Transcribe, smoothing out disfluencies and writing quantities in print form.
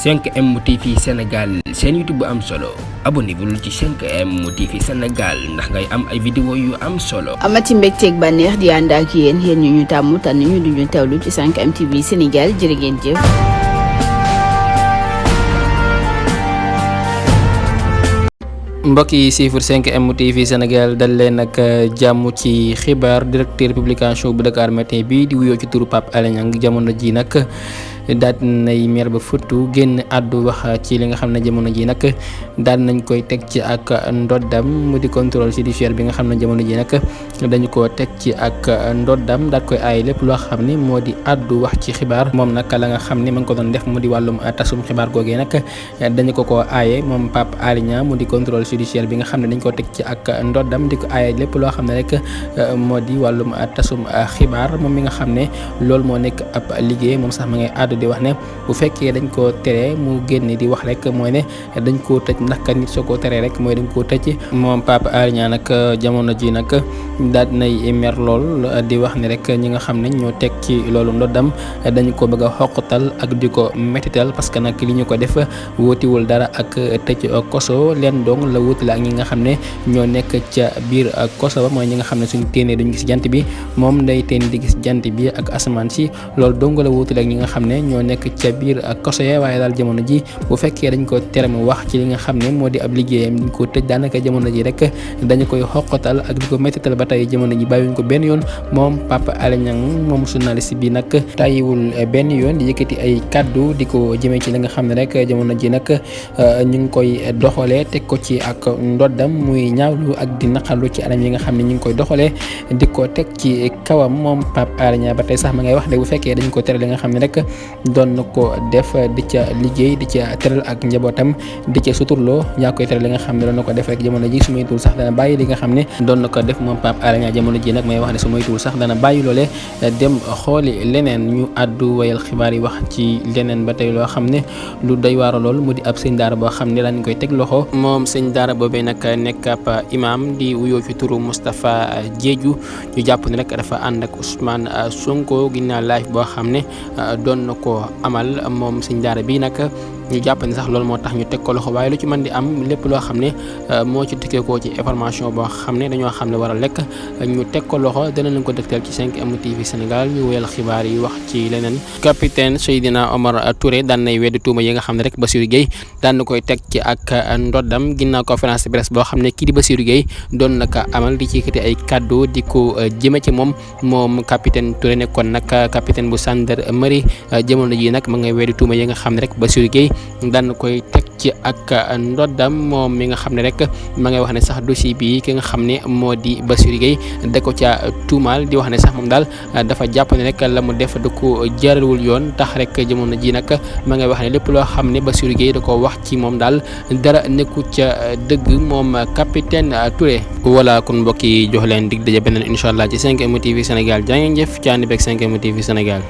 5M TV Sénégal seen YouTube bu am solo abonnez-vous ci 5M TV Sénégal ndax ngay am ay vidéo yu am solo. amati mbégteeg bànneex di ànd ak yéen ñu tàmm tànn ñu duñu teewlu ci 5M TV Sénégal jërë ngeen jëf. mbokk yi siifur 5M TV Sénégal dal leen ak jàmm ci xibaar directeur publication bu Dakar Matin bi di wuyoo ci turu Pape Alé Niang jamono ji nag daal nay mer ba futtu génn àddu wax ci li nga xam ne jamono ji nag daal nañ koy teg ci ak ndoddam mu di contrôle judiciaire bi nga xam ne jamono ji nag dañu ko teg ci ak ndoddam daal koy aay lépp loo xam ni moo di àddu wax ci xibaar moom nag la nga xam ni ma ngi ko doon def mu di wàllum tasum xibaar googee nag dañu ko aaye moom Pape Alé Niang mu di contrôle judiciaire bi nga xam ne dañ ko teg ci ak ndoddam di ko aaye lépp loo xam ne rek moo di wàllum tasum xibaar moom mi nga xam ne loolu moo nekk ab liggéey moom sax ma ngay àddu di wax ne bu fekkee dañ koo tere mu génne di wax rek mooy ne dañ koo tëj ndax kat nit soo ko teree rek mooy dañ koo tëj moom Pape Alé Niang nag jamono ji nag daal nay mer lool di wax ne rek ñi nga xam ne ñoo teg ci loolu ndoddam dañu ko bëgg a xoqatal ak di ko métital parce que nag li ñu ko def wóotiwul dara ak tëj koso leen dong la wutale ak ñi nga xam ne ñoo nekk ca biir koso ba mooy ñi nga xam ne suñu téenee duñu gis jant bi moom day teen di gis jant bi ak asamaan si loolu dong la wutale ak ñi nga xam ne ñoo nekk ca biir koso ya waaye daal jamono ji bu fekkee dañ ko tere mu wax ci li nga xam ne moo di ab liggéeyam dañ ko tëj daanaka jamono ji rek dañu koy xoqatal ak di ko méttital ba tey jamono ji bàyyiwuñ ko benn yoon moom Pape Alé Niang moom journaliste bi nag tàyyiwul benn yoon di yëkkati ay kaddu di ko jëmee ci li nga xam ne rek jamono ji nag ñu ngi koy doxalee teg ko ci ak ndoddam muy ñaawlu ak di naqarlu ci anam yi nga xam ne ñu ngi koy doxalee di ko teg ci kawam moom Pape Alé Niang ba tey sax ma ngay wax de bu fekkee dañ ko tere li nga xam ne rek doon na ko def di ca liggéey di ca teral ak njabootam di ca suturloo yaa koy tere li nga xam ne doon na ko def rek jamono ji su may tuul sax dana bàyyi li nga xam ne doon na ko def moom Pape Alé Niang jamono ji nag may wax ne su may tuul sax dana bàyyi loolee dem xooli leneen ñu àddu wayal xibaar yi wax ci leneen ba tey loo xam ne lu doy waar lool mu di ab sëñ daara boo xam ne dañ koy teg loxo moom sëñ daara boobee nag nekk ab imam di wuyoo ci turu Moustapha Diédhiou ñu jàpp ne rek dafa ànd ak Ousmane Sonko ginnaaw live boo xam ne doon na ko amal moom sëñ daara bi nag ñu jàpp ne sax loolu moo tax ñu teg ko loxo waaye lu ci mën di am lépp loo xam ne moo ci tukkee ko ci information boo xam ne dañoo xam ne war a lekk ñu teg ko loxo dana leen ko dégtal ci 5M TV Sénégal ñu wéyal xibaar yi wax ci leneen. capitaine Seydina Omar Touré daan nay weddi tuuma yi nga xam ne rek Bassirou Gueye daan na koy teg ci ak ndoddam ginnaaw conférence de presse boo xam ne kii di Bassirou Gueye doon na ko amal di ci yëkkati ay kaddu di ko jëme ci moom capitaine Touré nekkoon nag capitaine bu gendarmerie jamono ji nag ma ngay weddi tuuma yi nga xam ne rek Bassirou Gueye daan koy teg ci ak ndoddam moom mi nga xam ne rek ma ngay wax ne sax dossier bi ki nga xam ne moo di Bassirou Gueye da ko ca tuumaal di wax ne sax moom daal dafa jàpp ne rek la mu def da ko jaaralwul yoon tax rek jamono ji nag ma ngay wax ne lépp loo xam ne Bassirou Gueye da ko wax ci moom daal dara nekku ca dëgg moom capitaine Touré. voilà kon mbokk yi jox leen dig daje beneen incha allah ci 5M TV Sénégal jaa ngeen jëf ci ànd beeg 5M TV Sénégal.